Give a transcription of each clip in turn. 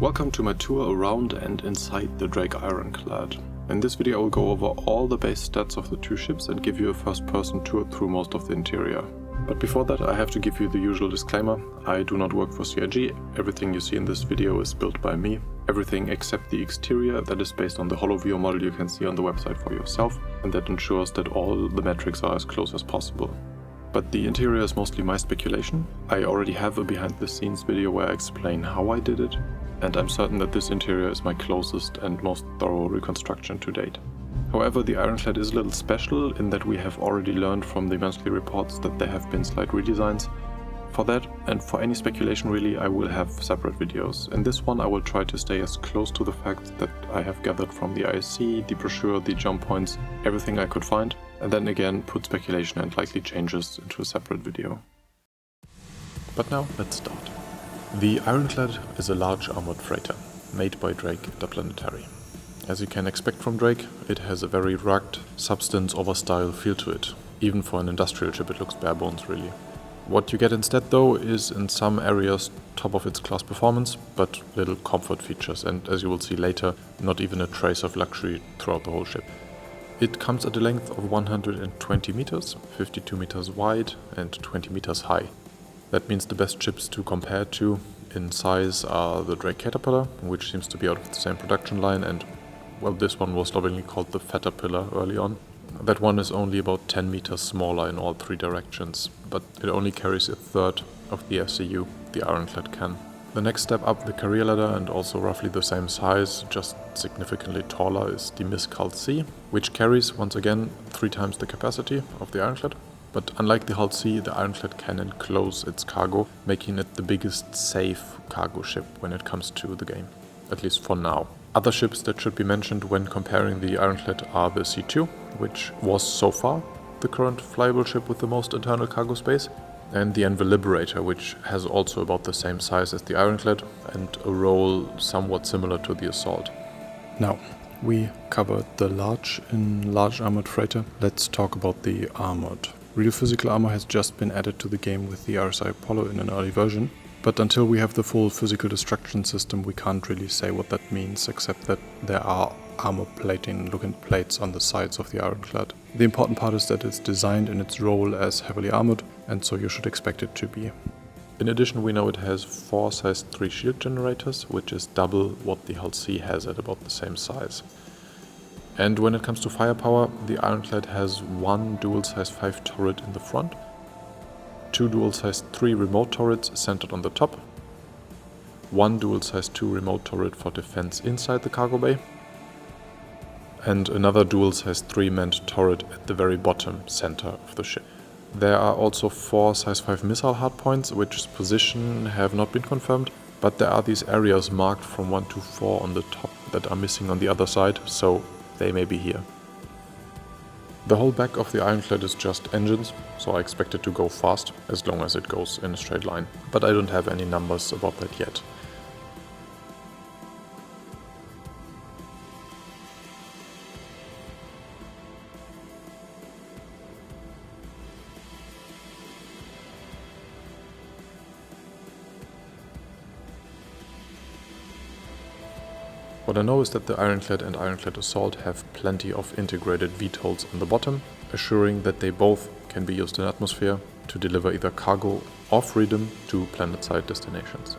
Welcome to my tour around and inside the Drake Ironclad. In this video I will go over all the base stats of the two ships and give you a first-person tour through most of the interior. But before that I have to give you the usual disclaimer: I do not work for CIG, everything you see in this video is built by me, everything except the exterior that is based on the HoloView model you can see on the website for yourself, and that ensures that all the metrics are as close as possible. But the interior is mostly my speculation. I already have a behind the scenes video where I explain how I did it, and I'm certain that this interior is my closest and most thorough reconstruction to date. However, the Ironclad is a little special in that we have already learned from the monthly reports that there have been slight redesigns. For that, and for any speculation really, I will have separate videos. In this one I will try to stay as close to the facts that I have gathered from the ISC, the brochure, the jump points, everything I could find, and then again put speculation and likely changes into a separate video. But now let's start. The Ironclad is a large armored freighter, made by Drake Interplanetary. As you can expect from Drake, it has a very rugged, substance over style feel to it. Even for an industrial ship it looks bare bones really. What you get instead though is in some areas top of its class performance, but little comfort features, and as you will see later, not even a trace of luxury throughout the whole ship. It comes at a length of 120 meters, 52 meters wide and 20 meters high. That means the best ships to compare to in size are the Drake Caterpillar, which seems to be out of the same production line, and well, this one was lovingly called the Caterpillar early on. That one is only about 10 meters smaller in all three directions, but it only carries a third of the SCU the Ironclad can. The next step up the career ladder, and also roughly the same size, just significantly taller, is the Hull C, which carries, once again, 3 times the capacity of the Ironclad. But unlike the Hull C, the Ironclad can enclose its cargo, making it the biggest safe cargo ship when it comes to the game, at least for now. Other ships that should be mentioned when comparing the Ironclad are the C2, which was so far the current flyable ship with the most internal cargo space, and the Anvil Liberator, which has also about the same size as the Ironclad and a role somewhat similar to the Assault. Now, we covered the large armored freighter. Let's talk about the armored. Real physical armor has just been added to the game with the RSI Apollo in an early version, but until we have the full physical destruction system we can't really say what that means, except that there are armor plating looking plates on the sides of the Ironclad. The important part is that it's designed in its role as heavily armored, and so you should expect it to be. In addition, we know it has 4 size 3 shield generators, which is double what the Hull C has at about the same size. And when it comes to firepower, the Ironclad has 1 dual size 5 turret in the front, 2 dual size 3 remote turrets centered on the top, 1 dual size 2 remote turret for defense inside the cargo bay, and another dual size 3 manned turret at the very bottom center of the ship. There are also 4 size 5 missile hardpoints, which position have not been confirmed, but there are these areas marked from 1 to 4 on the top that are missing on the other side, so they may be here. The whole back of the Ironclad is just engines, so I expect it to go fast, as long as it goes in a straight line. But I don't have any numbers about that yet. What I know is that the Ironclad and Ironclad Assault have plenty of integrated VTOLs on the bottom, assuring that they both can be used in atmosphere to deliver either cargo or freedom to planet-side destinations.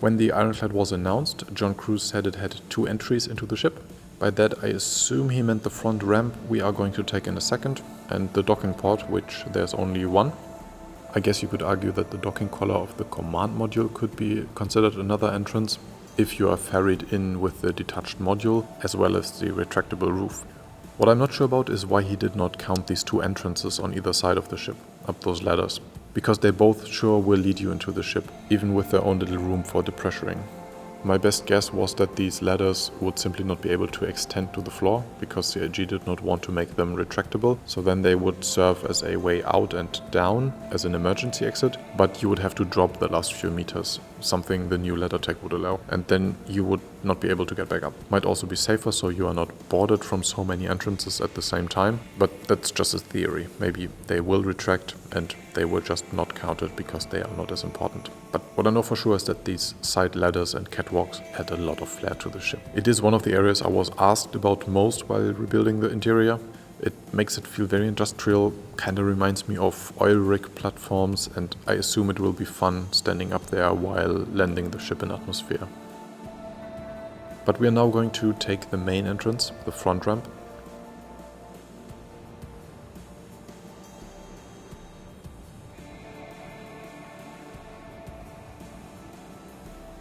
When the Ironclad was announced, John Cruise said it had 2 entries into the ship. By that I assume he meant the front ramp we are going to take in a second, and the docking port, which there's only 1. I guess you could argue that the docking collar of the command module could be considered another entrance, if you are ferried in with the detached module, as well as the retractable roof. What I'm not sure about is why he did not count these 2 entrances on either side of the ship, up those ladders. Because they both sure will lead you into the ship, even with their own little room for depressuring. My best guess was that these ladders would simply not be able to extend to the floor because CIG did not want to make them retractable, so then they would serve as a way out and down as an emergency exit, but you would have to drop the last few meters, something the new ladder tech would allow, and then you would not be able to get back up. Might also be safer so you are not boarded from so many entrances at the same time, but that's just a theory. Maybe they will retract and they were just not counted because they are not as important. But what I know for sure is that these side ladders and catwalks add a lot of flair to the ship. It is one of the areas I was asked about most while rebuilding the interior. It makes it feel very industrial, kinda reminds me of oil rig platforms, and I assume it will be fun standing up there while landing the ship in atmosphere. But we are now going to take the main entrance, the front ramp.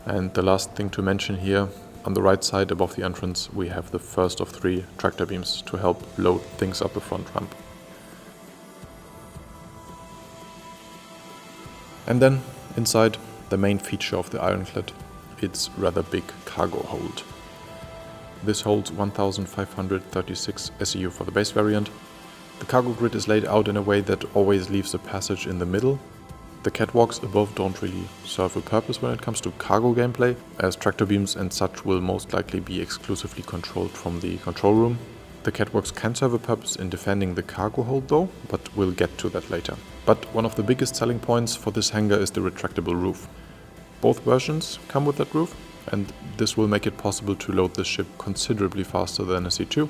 And the last thing to mention here, on the right side above the entrance we have the first of 3 tractor beams to help load things up the front ramp. And then inside, the main feature of the Ironclad, its rather big cargo hold. This holds 1536 SEU for the base variant. The cargo grid is laid out in a way that always leaves a passage in the middle. The catwalks above don't really serve a purpose when it comes to cargo gameplay, as tractor beams and such will most likely be exclusively controlled from the control room. The catwalks can serve a purpose in defending the cargo hold though, but we'll get to that later. But one of the biggest selling points for this hangar is the retractable roof. Both versions come with that roof, and this will make it possible to load the ship considerably faster than a C2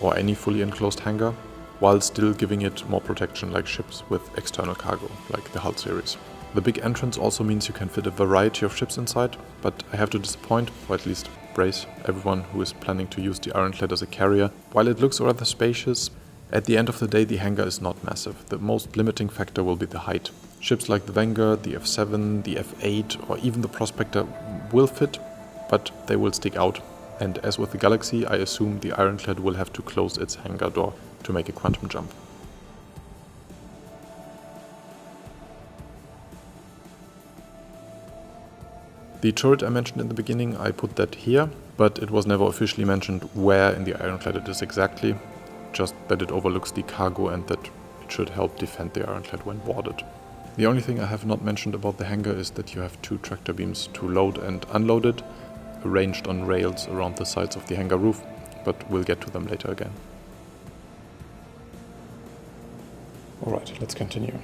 or any fully enclosed hangar, while still giving it more protection like ships with external cargo, like the Hull series. The big entrance also means you can fit a variety of ships inside, but I have to disappoint, or at least brace, everyone who is planning to use the Ironclad as a carrier. While it looks rather spacious, at the end of the day the hangar is not massive. The most limiting factor will be the height. Ships like the Vanguard, the F7, the F8 or even the Prospector will fit, but they will stick out. And as with the Galaxy, I assume the Ironclad will have to close its hangar door to make a quantum jump. The turret I mentioned in the beginning, I put that here, but it was never officially mentioned where in the Ironclad it is exactly, just that it overlooks the cargo and that it should help defend the Ironclad when boarded. The only thing I have not mentioned about the hangar is that you have 2 tractor beams to load and unload it, arranged on rails around the sides of the hangar roof, but we'll get to them later again. Alright, let's continue.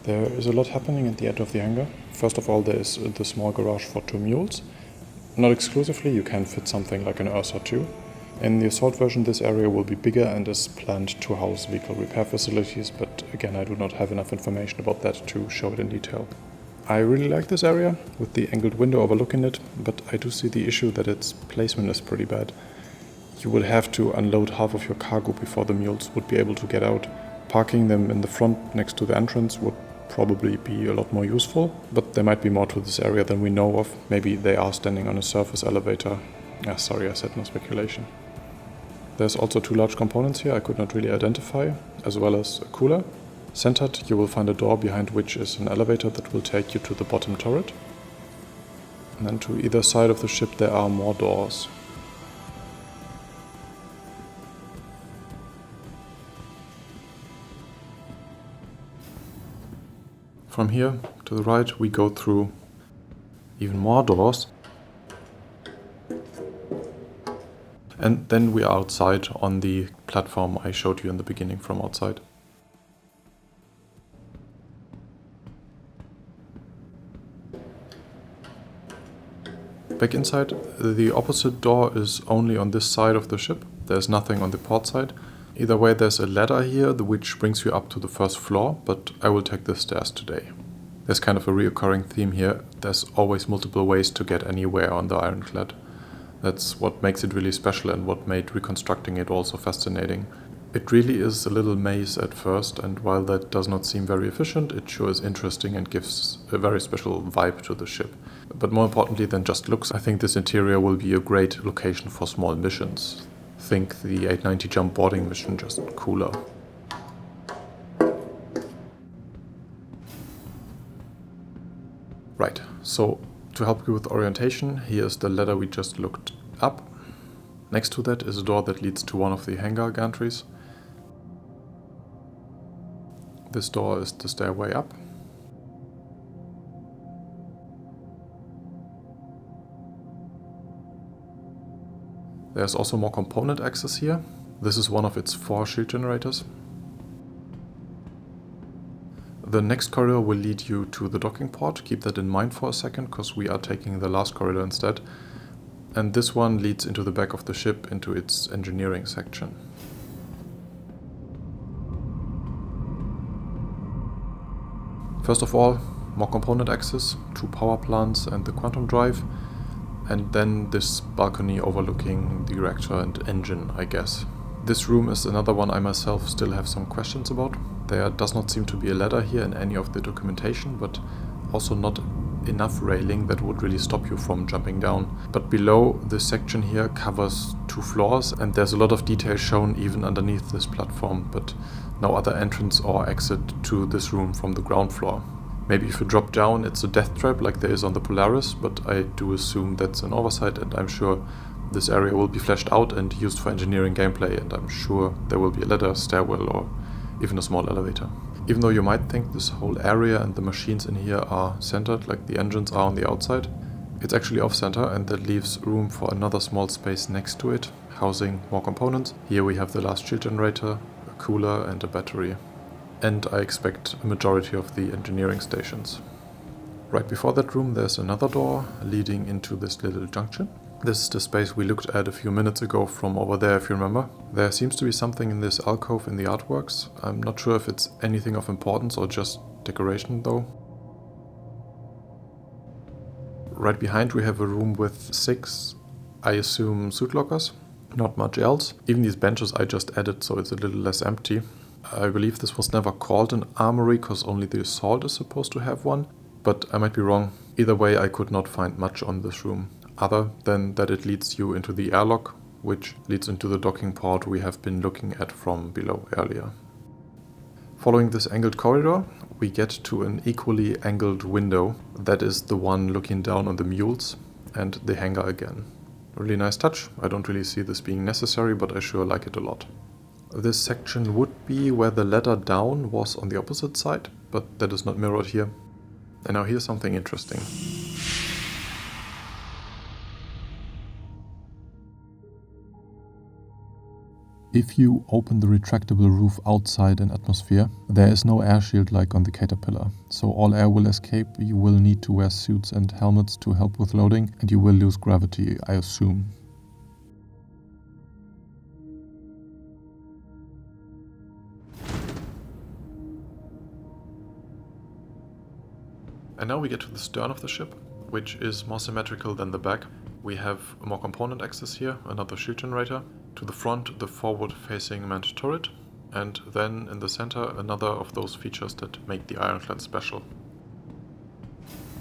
There is a lot happening at the end of the hangar. First of all, there is the small garage for 2 mules. Not exclusively, you can fit something like an Ursa too. In the assault version this area will be bigger and is planned to house vehicle repair facilities, but again I do not have enough information about that to show it in detail. I really like this area, with the angled window overlooking it, but I do see the issue that its placement is pretty bad. You would have to unload half of your cargo before the mules would be able to get out. Parking them in the front next to the entrance would probably be a lot more useful, but there might be more to this area than we know of. Maybe they are standing on a surface elevator. Sorry, I said no speculation. There's also 2 large components here I could not really identify, as well as a cooler. Centered, you will find a door behind which is an elevator that will take you to the bottom turret. And then to either side of the ship there are more doors. From here to the right we go through even more doors. And then we are outside on the platform I showed you in the beginning from outside. Back inside, the opposite door is only on this side of the ship. There's nothing on the port side. Either way, there's a ladder here which brings you up to the first floor, but I will take the stairs today. There's kind of a reoccurring theme here. There's always multiple ways to get anywhere on the Ironclad. That's what makes it really special and what made reconstructing it also fascinating. It really is a little maze at first, and while that does not seem very efficient, it sure is interesting and gives a very special vibe to the ship. But more importantly than just looks, I think this interior will be a great location for small missions. Think the 890 jump boarding mission, just cooler. Right, so To help you with orientation, here is the ladder we just looked up. Next to that is a door that leads to one of the hangar gantries. This door is the stairway up. There's also more component access here. This is one of its 4 shield generators. The next corridor will lead you to the docking port. Keep that in mind for a second, because we are taking the last corridor instead. And this one leads into the back of the ship, into its engineering section. First of all, more component access, 2 power plants and the quantum drive. And then this balcony overlooking the reactor and engine, I guess. This room is another one I myself still have some questions about. There does not seem to be a ladder here in any of the documentation, but also not enough railing that would really stop you from jumping down. But below, this section here covers 2 floors, and there's a lot of detail shown even underneath this platform, but no other entrance or exit to this room from the ground floor. Maybe if you drop down it's a death trap like there is on the Polaris, but I do assume that's an oversight, and I'm sure this area will be fleshed out and used for engineering gameplay, and I'm sure there will be a ladder, stairwell, or even a small elevator. Even though you might think this whole area and the machines in here are centered like the engines are on the outside, it's actually off-center, and that leaves room for another small space next to it, housing more components. Here we have the last shield generator, a cooler and a battery. And I expect a majority of the engineering stations. Right before that room there's another door leading into this little junction. This is the space we looked at a few minutes ago from over there, if you remember. There seems to be something in this alcove in the artworks. I'm not sure if it's anything of importance or just decoration though. Right behind we have a room with 6, I assume, suit lockers. Not much else. Even these benches I just added, so it's a little less empty. I believe this was never called an armory, because only the assault is supposed to have one, but I might be wrong. Either way, I could not find much on this room, other than that it leads you into the airlock, which leads into the docking port we have been looking at from below earlier. Following this angled corridor, we get to an equally angled window. That is the one looking down on the mules and the hangar again. Really nice touch. I don't really see this being necessary, but I sure like it a lot. This section would be where the ladder down was on the opposite side, but that is not mirrored here. And now here's something interesting. If you open the retractable roof outside in atmosphere, there is no air shield like on the Caterpillar, so all air will escape. You will need to wear suits and helmets to help with loading, and you will lose gravity, I assume. And now we get to the stern of the ship, which is more symmetrical than the back. We have a more component access here, another shield generator. To the front, the forward-facing manned turret, and then in the center, another of those features that make the Ironclad special.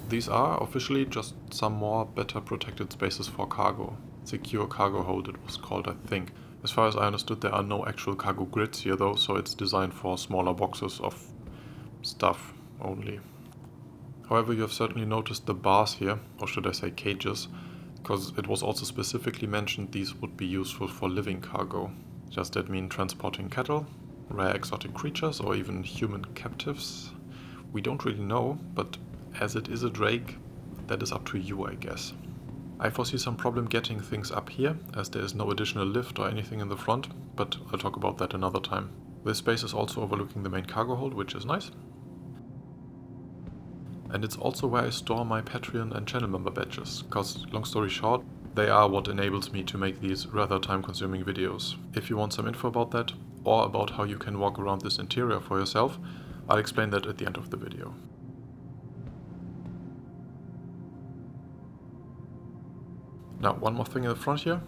These are officially just some more better protected spaces for cargo. Secure cargo hold it was called, I think. As far as I understood, there are no actual cargo grids here though, so it's designed for smaller boxes of stuff only. However, you have certainly noticed the bars here, or should I say cages, because it was also specifically mentioned these would be useful for living cargo. Does that mean transporting cattle, rare exotic creatures, or even human captives? We don't really know, but as it is a Drake, that is up to you, I guess. I foresee some problem getting things up here, as there is no additional lift or anything in the front, but I'll talk about that another time. This space is also overlooking the main cargo hold, which is nice. And it's also where I store my Patreon and channel member badges, cause long story short, they are what enables me to make these rather time-consuming videos. If you want some info about that, or about how you can walk around this interior for yourself, I'll explain that at the end of the video. Now, one more thing in the front here.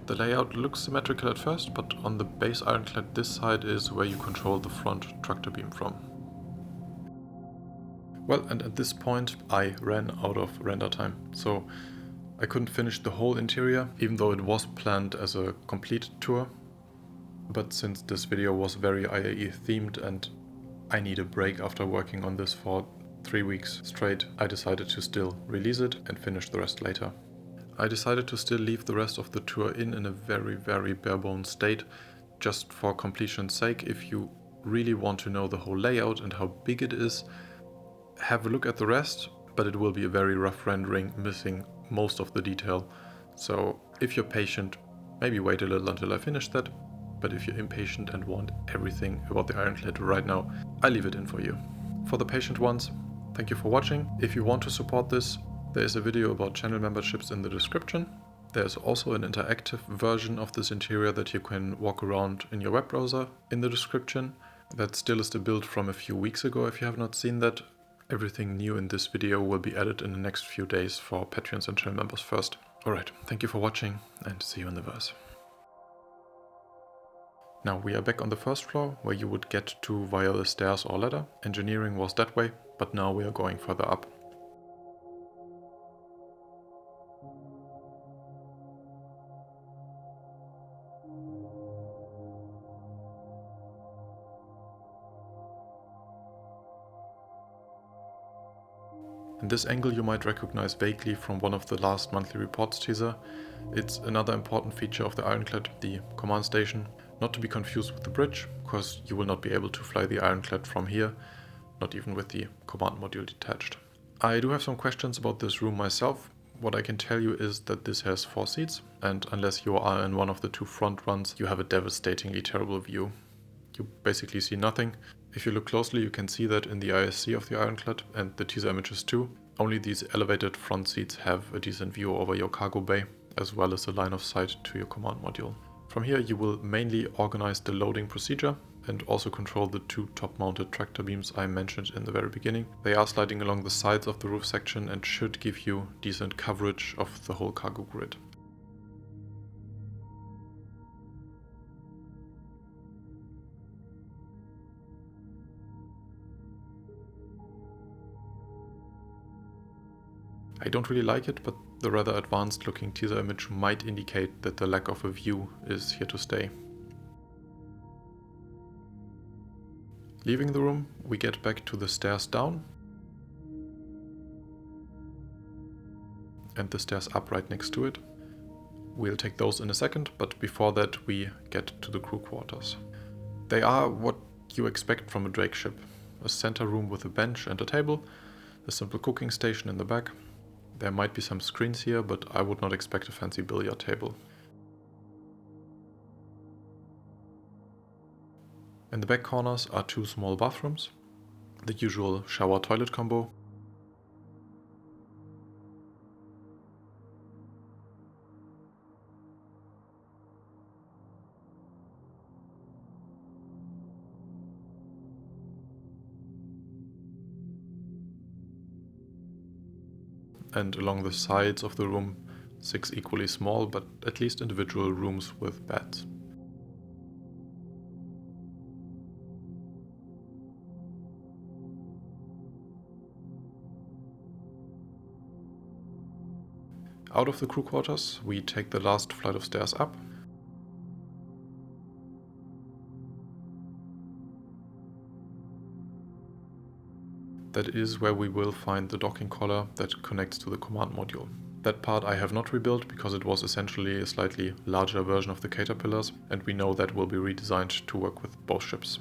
The layout looks symmetrical at first, but on the base Ironclad this side is where you control the front tractor beam from. Well, and at this point I ran out of render time, so I couldn't finish the whole interior, even though it was planned as a complete tour. But since this video was very IAE themed and I need a break after working on this for 3 weeks straight, I decided to still release it and finish the rest later. I decided to still leave the rest of the tour in a very bare bones state, just for completion's sake. If you really want to know the whole layout and how big it is, have a look at the rest, but it will be a very rough rendering, missing most of the detail. So if you're patient, maybe wait a little until I finish that, but if you're impatient and want everything about the Ironclad right now, I leave it in for you. For the patient ones, thank you for watching. If you want to support this, there is a video about channel memberships in the description. There's also an interactive version of this interior that you can walk around in your web browser in the description. That still is the build from a few weeks ago if you have not seen that. Everything new in this video will be added in the next few days for Patreons and channel members first. Alright, thank you for watching and see you in the verse. Now we are back on the first floor, where you would get to via the stairs or ladder. Engineering was that way, but now we are going further up. In this angle you might recognize vaguely from one of the last monthly reports teaser. It's another important feature of the Ironclad, the command station. Not to be confused with the bridge, because you will not be able to fly the Ironclad from here, not even with the command module detached. I do have some questions about this room myself. What I can tell you is that this has 4 seats, and unless you are in one of the 2 front ones, you have a devastatingly terrible view. You basically see nothing. If you look closely, you can see that in the ISC of the Ironclad and the teaser images too. Only these elevated front seats have a decent view over your cargo bay, as well as a line of sight to your command module. From here you will mainly organize the loading procedure and also control the 2 top-mounted tractor beams I mentioned in the very beginning. They are sliding along the sides of the roof section and should give you decent coverage of the whole cargo grid. I don't really like it, but the rather advanced looking teaser image might indicate that the lack of a view is here to stay. Leaving the room, we get back to the stairs down and the stairs up right next to it. We'll take those in a second, but before that we get to the crew quarters. They are what you expect from a Drake ship. A center room with a bench and a table, a simple cooking station in the back. There might be some screens here, but I would not expect a fancy billiard table. In the back corners are 2 small bathrooms, the usual shower-toilet combo. And along the sides of the room, 6 equally small but at least individual rooms with beds. Out of the crew quarters, we take the last flight of stairs up. That is where we will find the docking collar that connects to the command module. That part I have not rebuilt because it was essentially a slightly larger version of the Caterpillars, and we know that will be redesigned to work with both ships.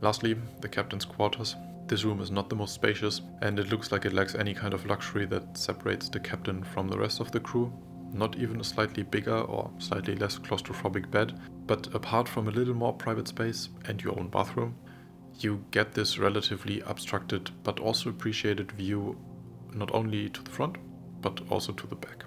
Lastly, the captain's quarters. This room is not the most spacious, and it looks like it lacks any kind of luxury that separates the captain from the rest of the crew. Not even a slightly bigger or slightly less claustrophobic bed, but apart from a little more private space and your own bathroom, you get this relatively obstructed but also appreciated view not only to the front, but also to the back.